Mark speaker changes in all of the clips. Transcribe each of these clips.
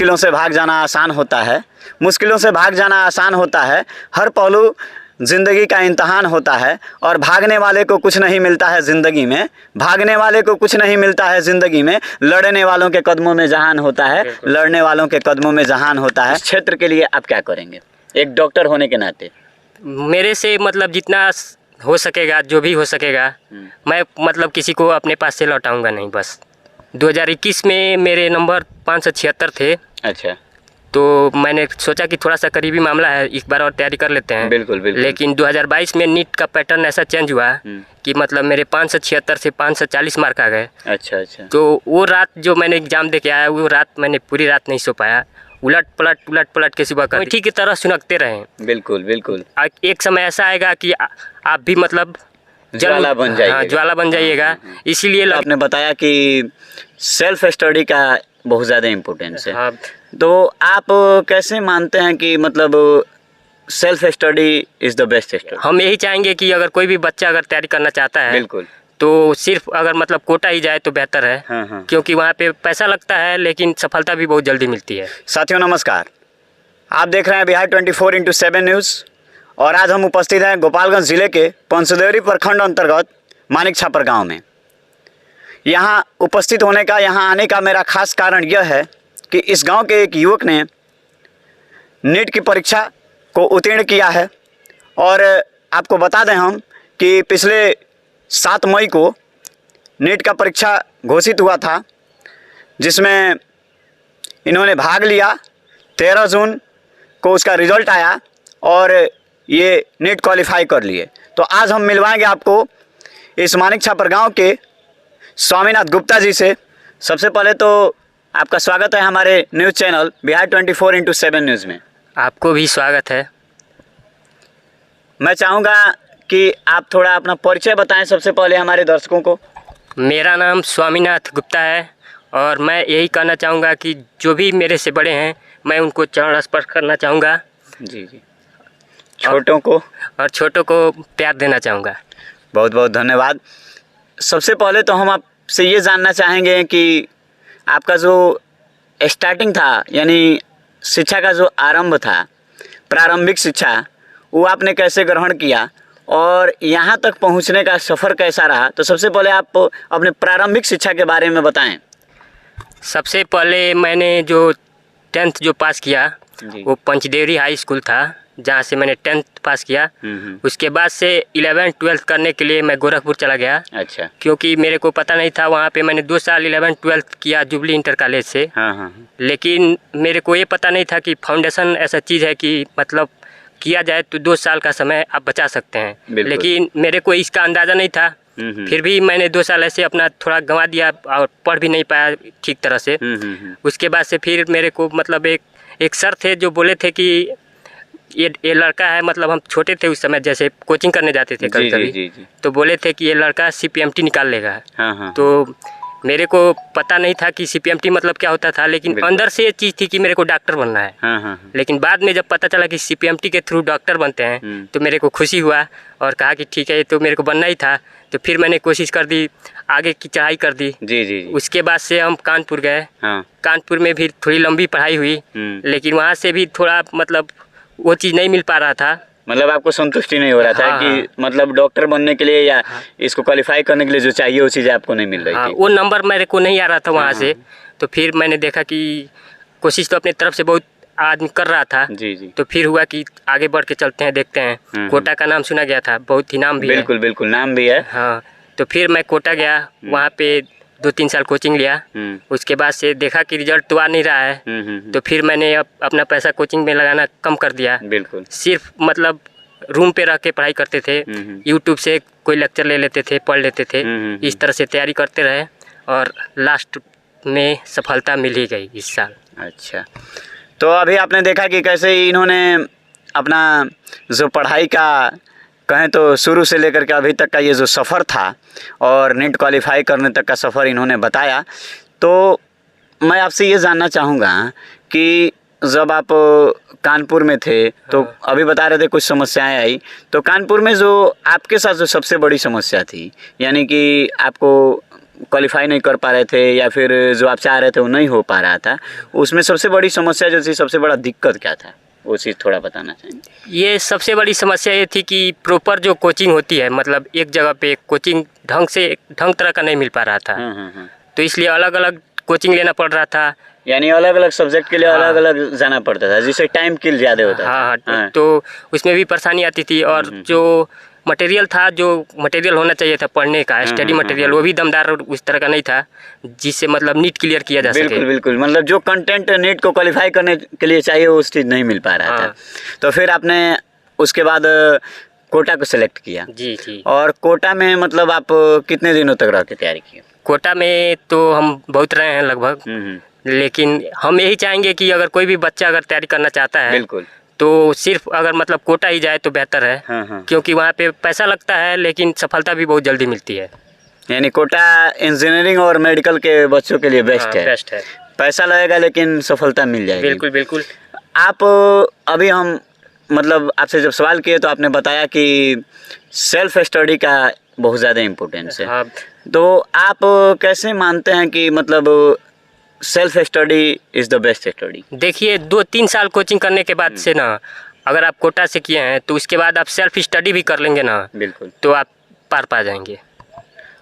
Speaker 1: मुश्किलों से भाग जाना आसान होता है, मुश्किलों से भाग जाना आसान होता है, हर पहलू ज़िंदगी का इम्तहान होता है। और भागने वाले को कुछ नहीं मिलता है ज़िंदगी में, भागने वाले को कुछ नहीं मिलता है ज़िंदगी में, लड़ने वालों के कदमों में जहान होता है, लड़ने वालों के कदमों में जहान होता है। इस क्षेत्र के लिए आप क्या करेंगे एक डॉक्टर होने के नाते?
Speaker 2: मेरे से मतलब जितना हो सकेगा, जो भी हो सकेगा, मैं मतलब किसी को अपने पास से लौटाऊंगा नहीं। बस 2021 में मेरे नंबर 576 थे।
Speaker 1: अच्छा,
Speaker 2: तो मैंने सोचा कि थोड़ा सा करीबी मामला है, एक बार और तैयारी कर लेते हैं।
Speaker 1: बिल्कुल बिल्कुल।
Speaker 2: लेकिन 2022 में नीट का पैटर्न ऐसा चेंज हुआ कि मतलब मेरे 576 से 540 मार्क आ गए।
Speaker 1: अच्छा अच्छा।
Speaker 2: तो वो रात जो मैंने एग्ज़ाम दे के आया, वो रात मैंने पूरी रात नहीं सो पाया। उलट पलट के सुबह कर ठीक की तरह सुनकते रहे।
Speaker 1: बिल्कुल बिल्कुल।
Speaker 2: एक समय ऐसा आएगा कि आप भी मतलब
Speaker 1: ज्वाला बन जाइएगा।
Speaker 2: हाँ, ज्वाला बन जाइएगा। इसीलिए
Speaker 1: आपने बताया कि सेल्फ स्टडी का बहुत ज़्यादा इम्पोर्टेंस है।
Speaker 2: हाँ।
Speaker 1: तो आप कैसे मानते हैं कि मतलब self study is the best study?
Speaker 2: हम यही चाहेंगे कि अगर कोई भी बच्चा अगर तैयारी करना चाहता है,
Speaker 1: बिल्कुल,
Speaker 2: तो सिर्फ अगर मतलब कोटा ही जाए तो बेहतर है।
Speaker 1: हाँ हाँ।
Speaker 2: क्योंकि वहाँ पे पैसा लगता है, लेकिन सफलता भी बहुत जल्दी मिलती है।
Speaker 1: साथियों नमस्कार, आप देख रहे हैं बिहार 24x7 न्यूज़। और आज हम उपस्थित हैं गोपालगंज ज़िले के पंचदेवरी प्रखंड अंतर्गत मानिक छापर गाँव में। यहाँ उपस्थित होने का, यहाँ आने का मेरा खास कारण यह है कि इस गांव के एक युवक ने नीट की परीक्षा को उत्तीर्ण किया है। और आपको बता दें हम कि पिछले 7 मई को नीट का परीक्षा घोषित हुआ था, जिसमें इन्होंने भाग लिया। 13 जून को उसका रिज़ल्ट आया और ये नीट क्वालिफाई कर लिए। तो आज हम मिलवाएंगे आपको इस मानिक छापर गाँव के स्वामीनाथ गुप्ता जी से। सबसे पहले तो आपका स्वागत है हमारे news channel Bihar 24x7 news में।
Speaker 2: आपको भी स्वागत है।
Speaker 1: मैं चाहूँगा कि आप थोड़ा अपना परिचय बताएं सबसे पहले हमारे दर्शकों को।
Speaker 2: मेरा नाम स्वामीनाथ गुप्ता है और मैं यही कहना चाहूँगा कि जो भी मेरे से बड़े हैं, मैं उनको चरण स्पर्श करना चाहूँगा।
Speaker 1: जी जी। छोटों को
Speaker 2: और छोटों को प्यार देना चाहूँगा।
Speaker 1: बहुत बहुत धन्यवाद। सबसे पहले तो हम आपसे ये जानना चाहेंगे कि आपका जो स्टार्टिंग था, यानी शिक्षा का जो आरंभ था, प्रारंभिक शिक्षा, वो आपने कैसे ग्रहण किया और यहाँ तक पहुँचने का सफ़र कैसा रहा? तो सबसे पहले आप अपने प्रारंभिक शिक्षा के बारे में बताएं।
Speaker 2: सबसे पहले मैंने जो 10th जो पास किया, वो पंचदेवरी हाई स्कूल था, जहाँ से मैंने 10th पास किया। उसके बाद से 11th 12th करने के लिए मैं गोरखपुर चला गया।
Speaker 1: अच्छा।
Speaker 2: क्योंकि मेरे को पता नहीं था, वहाँ पे मैंने 2 साल 11th 12th किया जुबली इंटर कॉलेज से।
Speaker 1: हाँ हाँ।
Speaker 2: लेकिन मेरे को ये पता नहीं था कि फाउंडेशन ऐसा चीज़ है कि मतलब किया जाए तो 2 साल का समय आप बचा सकते हैं। लेकिन मेरे को इसका अंदाज़ा नहीं था। फिर भी मैंने 2 साल ऐसे अपना थोड़ा गंवा दिया और पढ़ भी नहीं पाया ठीक तरह से। उसके बाद से फिर मेरे को मतलब एक सर थे जो बोले थे कि ये लड़का है, मतलब हम छोटे थे उस समय, जैसे कोचिंग करने जाते थे कभी कभी, तो बोले थे कि ये लड़का CPMT निकाल लेगा। तो मेरे को पता नहीं था कि CPMT मतलब क्या होता था, लेकिन अंदर से ये चीज़ थी कि मेरे को डॉक्टर बनना है। लेकिन बाद में जब पता चला कि CPMT के थ्रू डॉक्टर बनते हैं, तो मेरे को खुशी हुआ और कहा कि ठीक है, ये तो मेरे को बनना ही था। तो फिर मैंने कोशिश कर दी, आगे की चढ़ाई कर दी। जी। उसके बाद से हम कानपुर गए। कानपुर में भी थोड़ी लंबी पढ़ाई हुई, लेकिन वहाँ से भी थोड़ा मतलब वो चीज़ नहीं मिल पा रहा था।
Speaker 1: मतलब आपको संतुष्टि नहीं हो रहा था कि मतलब डॉक्टर बनने के लिए या इसको क्वालिफाई करने के लिए जो चाहिए वो चीज़ें आपको नहीं मिल रही थी।
Speaker 2: वो नंबर मेरे को नहीं आ रहा था वहाँ से। तो फिर मैंने देखा कि कोशिश तो अपनी तरफ से बहुत आदमी कर रहा था। जी। तो फिर हुआ कि आगे बढ़ के चलते हैं, देखते हैं। कोटा का नाम सुना गया था, बहुत ही नाम भी है।
Speaker 1: बिल्कुल बिल्कुल, नाम भी है।
Speaker 2: हाँ। तो फिर मैं कोटा गया, वहाँ पे 2-3 साल कोचिंग लिया। उसके बाद से देखा कि रिजल्ट तो आ नहीं रहा है। तो फिर मैंने अपना पैसा कोचिंग में लगाना कम कर दिया। बिल्कुल। सिर्फ मतलब रूम पे रह के पढ़ाई करते थे, यूट्यूब से कोई लेक्चर ले लेते थे, पढ़ लेते थे। इस तरह से तैयारी करते रहे और लास्ट में सफलता मिल ही गई इस साल।
Speaker 1: अच्छा, तो अभी आपने देखा कि कैसे इन्होंने अपना जो पढ़ाई का कहें तो शुरू से लेकर के अभी तक का ये जो सफ़र था और नीट क्वालिफाई करने तक का सफ़र इन्होंने बताया। तो मैं आपसे ये जानना चाहूँगा कि जब आप कानपुर में थे तो अभी बता रहे थे कुछ समस्याएं आई, तो कानपुर में जो आपके साथ जो सबसे बड़ी समस्या थी, यानी कि आपको क्वालिफाई नहीं कर पा रहे थे या फिर जो आप चाह रहे थे वो नहीं हो पा रहा था, उसमें सबसे बड़ी समस्या जो थी, सबसे बड़ा दिक्कत क्या था, वो चीज़ थोड़ा बताना चाहेंगे?
Speaker 2: ये सबसे बड़ी समस्या ये थी कि प्रॉपर जो कोचिंग होती है, मतलब एक जगह पे कोचिंग ढंग तरह का नहीं मिल पा रहा था। तो इसलिए अलग अलग कोचिंग लेना पड़ रहा था,
Speaker 1: यानी अलग अलग सब्जेक्ट के लिए अलग अलग जाना पड़ता था, जिससे टाइम किल ज़्यादा होता
Speaker 2: हाँ
Speaker 1: था।
Speaker 2: हाँ, तो उसमें भी परेशानी आती थी। और जो मटेरियल था, जो मटेरियल होना चाहिए था पढ़ने का, स्टडी मटेरियल, वो भी दमदार उस तरह का नहीं था जिससे मतलब नीट क्लियर किया जा सके।
Speaker 1: बिल्कुल बिल्कुल, मतलब जो कंटेंट नीट को क्वालिफाई करने के लिए चाहिए वो उस चीज़ नहीं मिल पा रहा था। तो फिर आपने उसके बाद कोटा को सिलेक्ट किया।
Speaker 2: जी जी।
Speaker 1: और कोटा में मतलब आप कितने दिनों तक रह के तैयारी की?
Speaker 2: कोटा में तो हम बहुत रहे हैं लगभग, लेकिन हम यही चाहेंगे कि अगर कोई भी बच्चा अगर तैयारी करना चाहता है,
Speaker 1: बिल्कुल,
Speaker 2: तो सिर्फ अगर मतलब कोटा ही जाए तो बेहतर है। क्योंकि वहाँ पे पैसा लगता है लेकिन सफलता भी बहुत जल्दी मिलती है।
Speaker 1: यानी कोटा इंजीनियरिंग और मेडिकल के बच्चों के लिए बेस्ट है।
Speaker 2: बेस्ट है,
Speaker 1: पैसा लगेगा लेकिन सफलता मिल जाएगी।
Speaker 2: बिल्कुल बिल्कुल।
Speaker 1: आप अभी हम मतलब आपसे जब सवाल किए तो आपने बताया कि सेल्फ स्टडी का बहुत ज़्यादा इम्पोर्टेंस है।
Speaker 2: हाँ।
Speaker 1: तो आप कैसे मानते हैं कि मतलब self study is the best study?
Speaker 2: देखिए, 2-3 साल कोचिंग करने के बाद से ना, अगर आप कोटा से किए हैं तो उसके बाद आप सेल्फ स्टडी भी कर लेंगे ना,
Speaker 1: बिल्कुल,
Speaker 2: तो आप पार पा जाएंगे।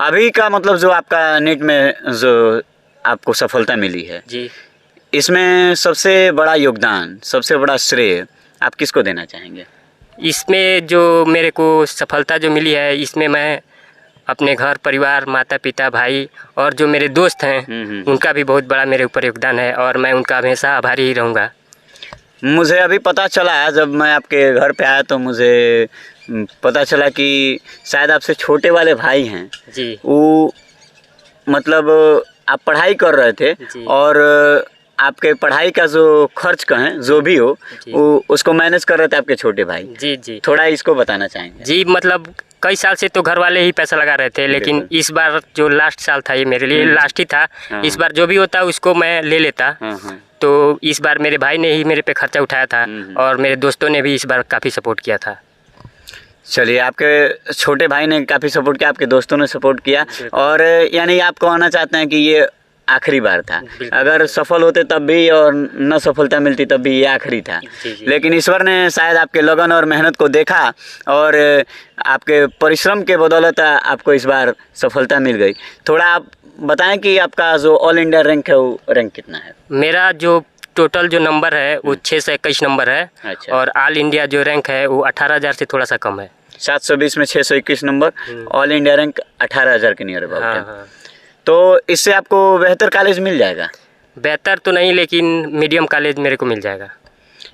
Speaker 1: अभी का मतलब जो आपका नीट में जो आपको सफलता मिली है
Speaker 2: जी,
Speaker 1: इसमें सबसे बड़ा योगदान, सबसे बड़ा श्रेय आप किसको देना चाहेंगे?
Speaker 2: इसमें जो मेरे को सफलता जो मिली है, इसमें मैं अपने घर परिवार, माता पिता, भाई और जो मेरे दोस्त हैं उनका भी बहुत बड़ा मेरे ऊपर योगदान है और मैं उनका हमेशा आभारी ही रहूँगा।
Speaker 1: मुझे अभी पता चला, जब मैं आपके घर पे आया तो मुझे पता चला कि शायद आपसे छोटे वाले भाई हैं
Speaker 2: जी।
Speaker 1: वो मतलब आप पढ़ाई कर रहे थे और आपके पढ़ाई का जो खर्च कहें जो भी हो वो उसको मैनेज कर रहे थे आपके छोटे भाई।
Speaker 2: जी जी।
Speaker 1: थोड़ा इसको बताना चाहेंगे?
Speaker 2: जी, मतलब कई साल से तो घर वाले ही पैसा लगा रहे थे, लेकिन इस बार जो लास्ट साल था, ये मेरे लिए लास्ट ही था। इस बार जो भी होता उसको मैं ले लेता। तो इस बार मेरे भाई ने ही मेरे पे खर्चा उठाया था और मेरे दोस्तों ने भी इस बार काफ़ी सपोर्ट किया था।
Speaker 1: चलिए, आपके छोटे भाई ने काफ़ी सपोर्ट किया, आपके दोस्तों ने सपोर्ट किया, और यानी आप कहना चाहते हैं कि ये आखिरी बार था। अगर सफल होते तब भी और न सफलता मिलती तब भी ये आखिरी था। लेकिन ईश्वर ने शायद आपके लगन और मेहनत को देखा और आपके परिश्रम के बदौलत आपको इस बार सफलता मिल गई। थोड़ा आप बताएं कि आपका जो ऑल इंडिया रैंक है वो रैंक कितना है?
Speaker 2: मेरा जो टोटल जो नंबर है वो 621 नंबर है।
Speaker 1: अच्छा।
Speaker 2: और ऑल इंडिया जो रैंक है वो 18,000 से थोड़ा सा कम है।
Speaker 1: 720 में 621 नंबर, ऑल इंडिया रैंक 18,000 के नियर अबाउट है।
Speaker 2: हाँ।
Speaker 1: तो इससे आपको बेहतर कॉलेज मिल जाएगा?
Speaker 2: बेहतर तो नहीं, लेकिन मीडियम कॉलेज मेरे को मिल जाएगा।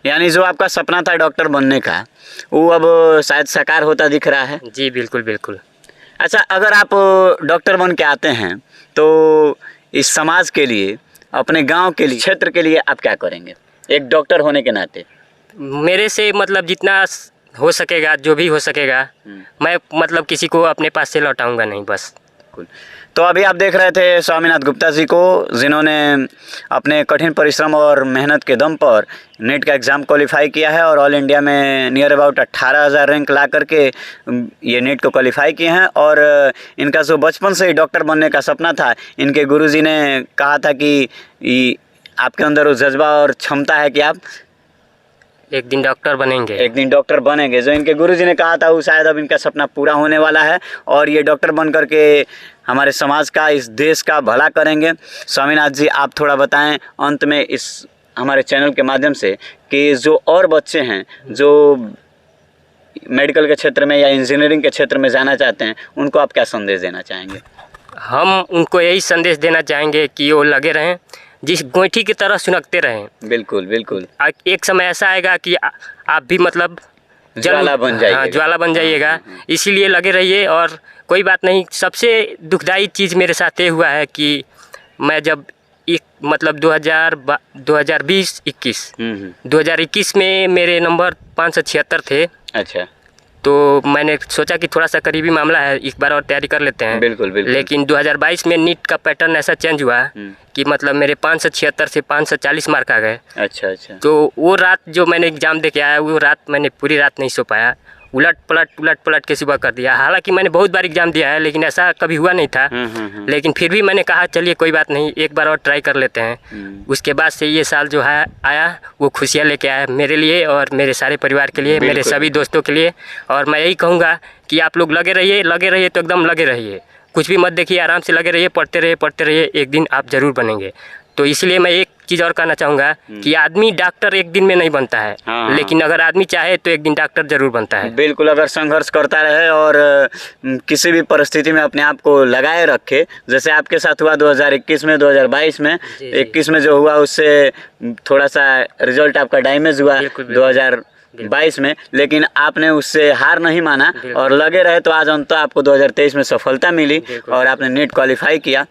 Speaker 1: यानी जो आपका सपना था डॉक्टर बनने का वो अब शायद साकार होता दिख रहा है?
Speaker 2: जी बिल्कुल बिल्कुल।
Speaker 1: अच्छा, अगर आप डॉक्टर बन के आते हैं तो इस समाज के लिए, अपने गांव के लिए, क्षेत्र के लिए आप क्या करेंगे एक डॉक्टर होने के नाते?
Speaker 2: मेरे से मतलब जितना हो सकेगा, जो भी हो सकेगा, मैं मतलब किसी को अपने पास से लौटाऊंगा नहीं, बस।
Speaker 1: तो अभी आप देख रहे थे स्वामीनाथ गुप्ता जी को, जिन्होंने अपने कठिन परिश्रम और मेहनत के दम पर नेट का एग्ज़ाम क्वालिफाई किया है और ऑल इंडिया में नियर अबाउट 18,000 रैंक ला करके ये नेट को क्वालिफाई किए हैं। और इनका जो बचपन से ही डॉक्टर बनने का सपना था, इनके गुरुजी ने कहा था कि आपके अंदर वो जज्बा और क्षमता है कि आप
Speaker 2: एक दिन डॉक्टर बनेंगे,
Speaker 1: एक दिन डॉक्टर बनेंगे। जो इनके गुरुजी ने कहा था वो शायद अब इनका सपना पूरा होने वाला है और ये डॉक्टर बन करके हमारे समाज का, इस देश का भला करेंगे। स्वामीनाथ जी, आप थोड़ा बताएं अंत में इस हमारे चैनल के माध्यम से कि जो और बच्चे हैं जो मेडिकल के क्षेत्र में या इंजीनियरिंग के क्षेत्र में जाना चाहते हैं, उनको आप क्या संदेश देना चाहेंगे?
Speaker 2: हम उनको यही संदेश देना चाहेंगे कि वो लगे रहें, जिस गोईठी की तरह सुनकते रहें।
Speaker 1: बिल्कुल बिल्कुल।
Speaker 2: एक समय ऐसा आएगा कि आप भी मतलब
Speaker 1: ज्वाला बन जाइएगा।
Speaker 2: हाँ, ज्वाला बन जाइएगा। इसीलिए लगे रहिए। और कोई बात नहीं, सबसे दुखदाई चीज़ मेरे साथ ये हुआ है कि मैं जब मतलब 2021 में मेरे नंबर 576 थे।
Speaker 1: अच्छा।
Speaker 2: तो मैंने सोचा कि थोड़ा सा करीबी मामला है, एक बार और तैयारी कर लेते हैं।
Speaker 1: बिल्कुल बिल्कुल।
Speaker 2: लेकिन 2022 में नीट का पैटर्न ऐसा चेंज हुआ कि मतलब मेरे 576 से 540 मार्क आ गए।
Speaker 1: अच्छा अच्छा।
Speaker 2: तो वो रात जो मैंने एग्ज़ाम दे के आया, वो रात मैंने पूरी रात नहीं सो पाया उलट पलट के सुबह कर दिया। हालांकि मैंने बहुत बार एग्ज़ाम दिया है लेकिन ऐसा कभी हुआ नहीं था। लेकिन फिर भी मैंने कहा चलिए कोई बात नहीं, एक बार और ट्राई कर लेते हैं। उसके बाद से ये साल जो है आया वो खुशियाँ लेके आया मेरे लिए और मेरे सारे परिवार के लिए, मेरे सभी दोस्तों के लिए। और मैं यही कहूँगा कि आप लोग लगे रहिए तो एकदम लगे रहिए, कुछ भी मत देखिए, आराम से लगे रहिए, पढ़ते रहिए, एक दिन आप ज़रूर बनेंगे। तो इसलिए मैं एक चीज़ और कहना चाहूँगा कि आदमी डॉक्टर एक दिन में नहीं बनता है, लेकिन अगर आदमी चाहे तो एक दिन डॉक्टर जरूर बनता है।
Speaker 1: बिल्कुल, अगर संघर्ष करता रहे और किसी भी परिस्थिति में अपने आप को लगाए रखे, जैसे आपके साथ हुआ 2021 में, 2022 में, 21 में जो हुआ उससे थोड़ा सा रिजल्ट आपका डैमेज हुआ 2022 में, लेकिन आपने उससे हार नहीं माना और लगे रहे तो आज अंत आपको 2023 में सफलता मिली और आपने नीट क्वालिफाई किया।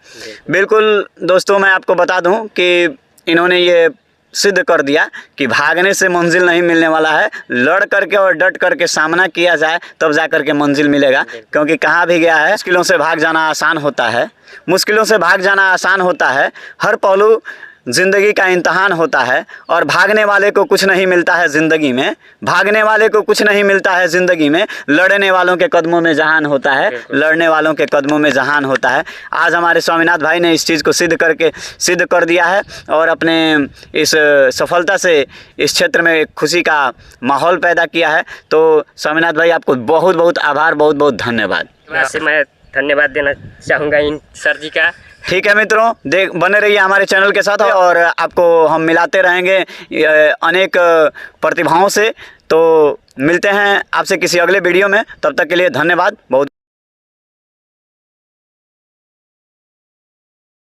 Speaker 1: बिल्कुल दोस्तों, मैं आपको बता दूं कि इन्होंने ये सिद्ध कर दिया कि भागने से मंजिल नहीं मिलने वाला है, लड़ करके और डट करके सामना किया जाए तब जा करके मंजिल मिलेगा। क्योंकि कहा भी गया है, मुश्किलों से भाग जाना आसान होता है, मुश्किलों से भाग जाना आसान होता है, हर पहलू ज़िंदगी का इम्तहान होता है और भागने वाले को कुछ नहीं मिलता है ज़िंदगी में, भागने वाले को कुछ नहीं मिलता है ज़िंदगी में, लड़ने वालों के कदमों में जहान होता है, लड़ने वालों के कदमों में जहान होता है। आज हमारे स्वामीनाथ भाई ने इस चीज़ को सिद्ध कर दिया है और अपने इस सफलता से इस क्षेत्र में खुशी का माहौल पैदा किया है। तो स्वामीनाथ भाई, आपको बहुत बहुत आभार, बहुत बहुत धन्यवाद।
Speaker 2: वैसे मैं धन्यवाद देना चाहूँगा इन सर जी का।
Speaker 1: ठीक है मित्रों, बने रहिए हमारे चैनल के साथ और आपको हम मिलाते रहेंगे अनेक प्रतिभाओं से। तो मिलते हैं आपसे किसी अगले वीडियो में, तब तक के लिए धन्यवाद, बहुत